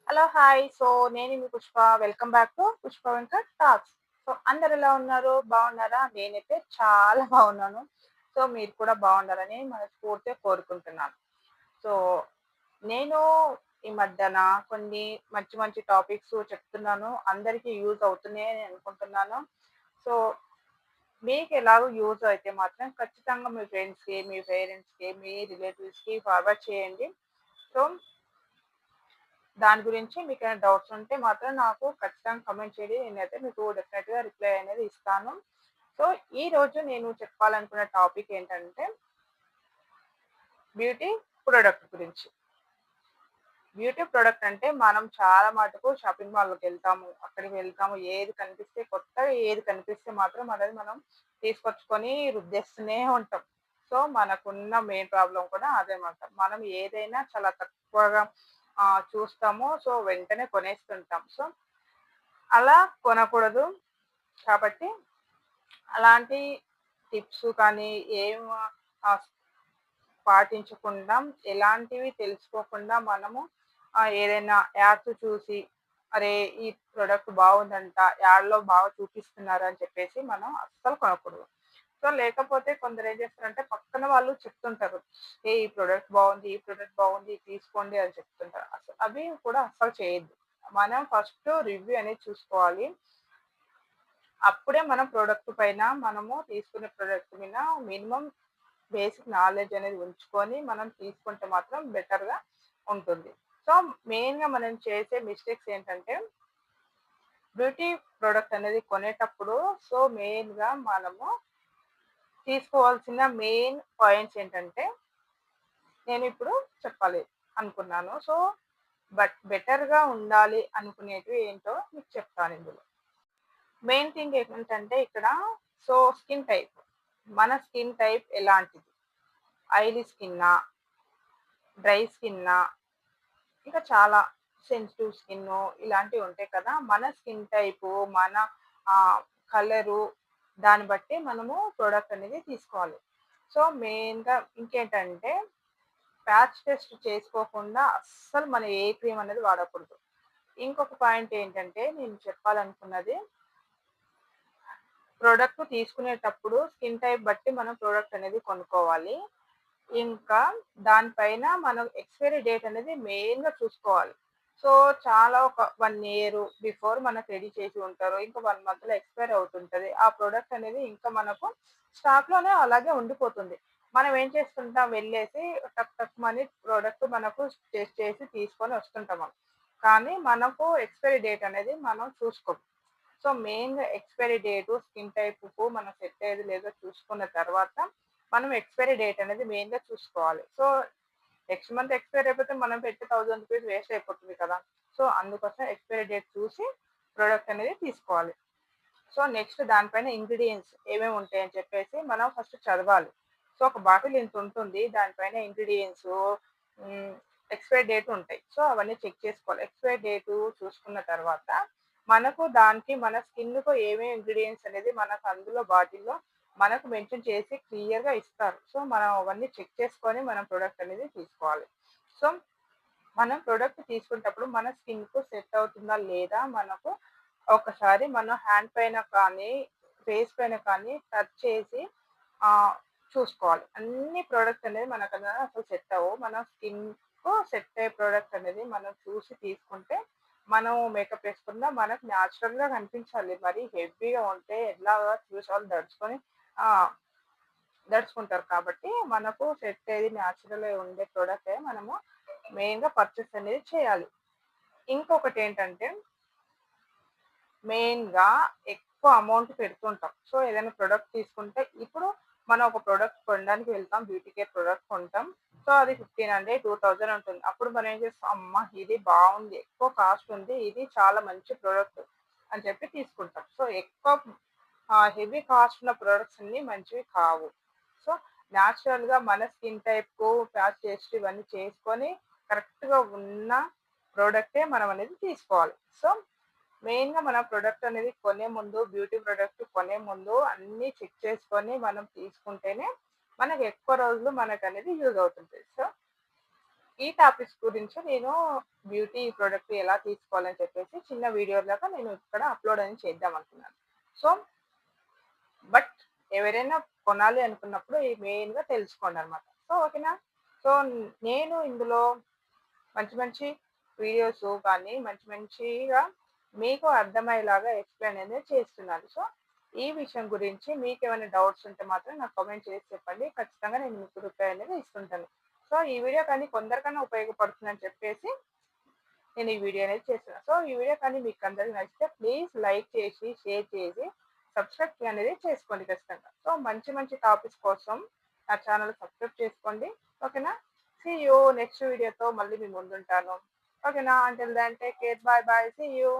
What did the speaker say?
Hello! Hi. నేను మీ Pushpa. Welcome back to Pushpa Venkat talks. అందరూ ఎలా ఉన్నారు? బాగున్నారా? నేనైతే చాలా బాగున్నాను. మీరు కూడా బాగుండాలని మనస్ఫూర్తిగా కోరుకుంటున్నాను. సో, నేను ఈ మధ్యన కొన్ని మంచి మంచి టాపిక్స్ చెప్తున్నాను. అందరికీ యూజ్ అవుతున్నాయి అని అనుకుంటున్నాను. సో, మీకెలాగో యూజ్ అయితే మాత్రం ఖచ్చితంగా మీ ఫ్రెండ్స్‌కి, మీ పేరెంట్స్‌కి, మీ రిలేటివ్స్‌కి ఫార్వర్డ్ చేయండి. సో దాని గురించి మీకేమైనా డౌట్స్ ఉంటే మాత్రం నాకు ఖచ్చితంగా కామెంట్ చేయండి. నేనైతే మీకు డెఫినెట్‌గా రిప్లై అనేది ఇస్తాను. సో, ఈరోజు నేను చెప్పాలనుకున్న టాపిక్ ఏంటంటే, బ్యూటీ ప్రొడక్ట్ గురించి. బ్యూటీ ప్రొడక్ట్ అంటే మనం చాలా మటుకు షాపింగ్ మాల్‌లోకెళ్తాము. అక్కడికి వెళ్తాము. ఏది కనిపిస్తే కొత్తగా ఏది కనిపిస్తే మాత్రం అనేది మనం తీసుకొచ్చుకొని రుద్దేస్తూనే ఉంటాం. మనకున్న మెయిన్ ప్రాబ్లమ్ కూడా అదేమాట. మనం ఏదైనా చాలా తక్కువగా చూస్తాము. వెంటనే కొనేస్తుంటాం. అలా కొనకూడదు. కాబట్టి అలాంటి టిప్స్ కానీ ఏం ఆహ్, పాటించకుండా, ఎలాంటివి తెలుసుకోకుండా మనము ఏదైనా యాడ్స్ చూసి, అరే! ఈ ప్రొడక్ట్ బాగుందంట, యాడ్‌లో బాగా చూపిస్తున్నారు అని చెప్పేసి మనం అస్సలు కొనకూడదు. లేకపోతే కొందరు ఏం చేస్తారంటే పక్కన వాళ్ళు చెప్తుంటారు. ఈ ప్రొడక్ట్ బాగుంది, ఈ ప్రొడక్ట్ బాగుంది, ఇది తీసుకోండి అని చెప్తుంటారు. అవి కూడా అస్సలు చేయొద్దు. మనం ఫస్ట్ రివ్యూ అనేది చూసుకోవాలి. అప్పుడే మనం ప్రొడక్ట్ పైన మనము తీసుకునే ప్రొడక్ట్ మీద మినిమమ్ బేసిక్ నాలెడ్జ్ అనేది ఉంచుకొని మనం తీసుకుంటే మాత్రం బెటర్‌గా ఉంటుంది. సో, మెయిన్‌గా మనం చేసే మిస్టేక్స్ ఏంటంటే, బ్యూటీ ప్రొడక్ట్ అనేది కొనేటప్పుడు మెయిన్‌గా మనము తీసుకోవాల్సిన మెయిన్ పాయింట్స్ ఏంటంటే, నేనిప్పుడు చెప్పాలి అనుకున్నాను. బెటర్‌గా ఉండాలి అనుకునేటివి ఏంటో మీకు చెప్తానిందులో. మెయిన్ థింగ్ ఏంటంటే ఇక్కడ స్కిన్ టైప్. మన స్కిన్ టైప్ ఎలాంటిది? ఆయిలీ స్కిన్నా? డ్రై స్కిన్నా? ఇంకా చాలా సెన్సిటివ్ స్కిన్ను ఇలాంటివి ఉంటాయి కదా! మన స్కిన్ టైపు, మన ఆహ్, కలరు దాన్ని బట్టి మనము ప్రొడక్ట్ అనేది తీసుకోవాలి. మెయిన్‌గా ఇంకేంటంటే ప్యాచ్ టెస్ట్ చేసుకోకుండా అస్సలు మనం ఏ క్రీమ్ అనేది వాడకూడదు. ఇంకొక పాయింట్ ఏంటంటే నేను చెప్పాలనుకున్నది ప్రొడక్ట్ తీసుకునేటప్పుడు స్కిన్ టైప్ బట్టి మనం ప్రొడక్ట్ అనేది కొనుక్కోవాలి. ఇంకా దాని పైన మనం ఎక్స్‌పైరీ డేట్ అనేది మెయిన్‌గా చూసుకోవాలి. సో, చాలా ఒక 1 ఇయర్ బిఫోర్ మనకు రెడీ చేసి ఉంటారు. ఇంకా 1 మంత్‌లో ఎక్స్‌పైర్ అవుతుంటది. ఆ ప్రొడక్ట్ అనేది ఇంకా మనకు స్టాక్‌లోనే అలాగే ఉండిపోతుంది. మనం ఏం చేస్తుంటాం వెళ్ళేసి టక్ టక్‌మని ప్రొడక్ట్ మనకు టెస్ట్ చేసి తీసుకొని వస్తుంటాము. కానీ మనకు ఎక్స్‌పైరీ డేట్ అనేది మనం చూసుకోం. మెయిన్‌గా ఎక్స్‌పైరీ డేటు, స్కిన్ టైప్‌కు మనం సెట్ అయ్యేదో లేదో చూసుకున్న తర్వాత, మనం ఎక్స్‌పైరీ డేట్ అనేది మెయిన్‌గా చూసుకోవాలి. నెక్స్ట్ మంత్ ఎక్స్‌పైర్ అయిపోతే మనం పెట్టే రూ. 1000 వేస్ట్ అయిపోతుంది కదా! అందుకోసం ఎక్స్‌పైరీ డేట్ చూసి ప్రొడక్ట్ అనేది తీసుకోవాలి. నెక్స్ట్ దానిపైన ఇంగ్రీడియెంట్స్ ఏమేమి ఉంటాయని చెప్పేసి మనం ఫస్ట్ చదవాలి. ఒక బాటిల్ ఇంతుంటుంది. దానిపైన ఇంగ్రీడియెంట్సు హ్మ్, ఎక్స్‌పైరీ డేట్ ఉంటాయి. అవన్నీ చెక్ చేసుకోవాలి. ఎక్స్‌పైరీ డేటు చూసుకున్న తర్వాత, మనకు దానికి మన స్కిన్‌కు ఏమేమి ఇంగ్రీడియెంట్స్ అనేది మనకు అందులో బాటిల్‌లో మనకు మెన్షన్ చేసి క్లియర్‌గా ఇస్తారు. మనం అవన్నీ చెక్ చేసుకొని మనం ప్రొడక్ట్ అనేది తీసుకోవాలి. సో, మనం ప్రొడక్ట్ తీసుకునేటప్పుడు మన స్కిన్‌కు సెట్ అవుతుందా లేదా మనకు ఒకసారి మన హ్యాండ్ పైన కానీ, ఫేస్ పైన కానీ టచ్ చేసి ఆహ్, చూసుకోవాలి. అన్ని ప్రొడక్ట్స్ అనేది మనకన్నా అసలు సెట్ అవ్వవు. మన స్కిన్‌కు సెట్ అయ్యే ప్రొడక్ట్ అనేది మనం చూసి తీసుకుంటే, మనం మేకప్ వేసుకున్నా మనకు న్యాచురల్‌గా కనిపించాలి. మరీ హెవీగా ఉంటే ఎట్లాగా చూసేవాళ్ళు ఆహ్, దడుచుకుంటారు కాబట్టి, మనకు సెట్ అయ్యేది న్యాచురల్‌గా ఉండే ప్రొడక్టే మనము మెయిన్‌గా పర్చేస్ అనేది చేయాలి. ఇంకొకటేంటంటే మెయిన్‌గా ఎక్కువ అమౌంట్ పెడుతుంటాం. ఏదైనా ప్రొడక్ట్ తీసుకుంటే ఇప్పుడు మనం ఒక ప్రొడక్ట్ కొనడానికి వెళ్తాం. బ్యూటీ కేర్ ప్రొడక్ట్ కొంటాం. అది 1500, 2000 ఉంటుంది. అప్పుడు మనం ఏం చేస్తాం, అమ్మ! ఇది బావుంది. ఎక్కువ కాస్ట్ ఉంది. ఇది చాలా మంచి ప్రొడక్ట్ అని చెప్పి తీసుకుంటాం. ఎక్కువ హెవీ కాస్ట్ ఉన్న ప్రొడక్ట్స్ అన్నీ మంచివి కావు. సో, నేచురల్‌గా మన స్కిన్ టైప్‌కు ప్యాచ్ టెస్ట్ ఇవన్నీ చేసుకొని కరెక్ట్‌గా ఉన్న ప్రొడక్టే మనం అనేది తీసుకోవాలి. మెయిన్‌గా మన ప్రొడక్ట్ అనేది కొనే ముందు, బ్యూటీ ప్రొడక్ట్ కొనే ముందు అన్నీ చెక్ చేసుకొని మనం తీసుకుంటేనే, మనకు ఎక్కువ రోజులు మనకనేది యూజ్ అవుతుంది. ఈ టాపిక్స్ గురించి నేను బ్యూటీ ప్రొడక్ట్ ఎలా తీసుకోవాలని చెప్పేసి చిన్న వీడియో లాగా నేను ఇక్కడ అప్లోడ్ అని చేద్దాం అనుకున్నాను. సో, బట్ ఎవరైనా కొనాలి అనుకున్నప్పుడు ఈ మెయిన్‌గా తెలుసుకోండి అనమాట. సో, ఓకేనా? సో, నేను ఇందులో మంచి మంచి వీడియోస్ కానీ మంచి మంచిగా మీకు అర్థమయ్యేలాగా ఎక్స్‌ప్లెయిన్ అనేది చేస్తున్నాను. సో, ఈ విషయం గురించి మీకేమైనా డౌట్స్ ఉంటే మాత్రం నాకు కామెంట్ చేసి చెప్పండి. ఖచ్చితంగా నేను మీకు రిప్లై అనేది ఇస్తుంటాను. సో, ఈ వీడియో కానీ కొందరికన్నా ఉపయోగపడుతుందని చెప్పేసి నేను ఈ వీడియో అనేది చేస్తున్నాను. సో, ఈ వీడియో కానీ మీకు అందరికి నచ్చితే ప్లీజ్ లైక్ చేసి, షేర్ చేసి, సబ్స్క్రైబ్ అనేది చేసుకోండి ఖచ్చితంగా. సో, మంచి మంచి టాపిక్స్ కోసం నా ఛానల్ సబ్స్క్రైబ్ చేసుకోండి. ఓకేనా? సీ యూ నెక్స్ట్ వీడియోతో మళ్ళీ మీ ముందుంటాను. ఓకేనా? Until then take care. Bye bye. See you.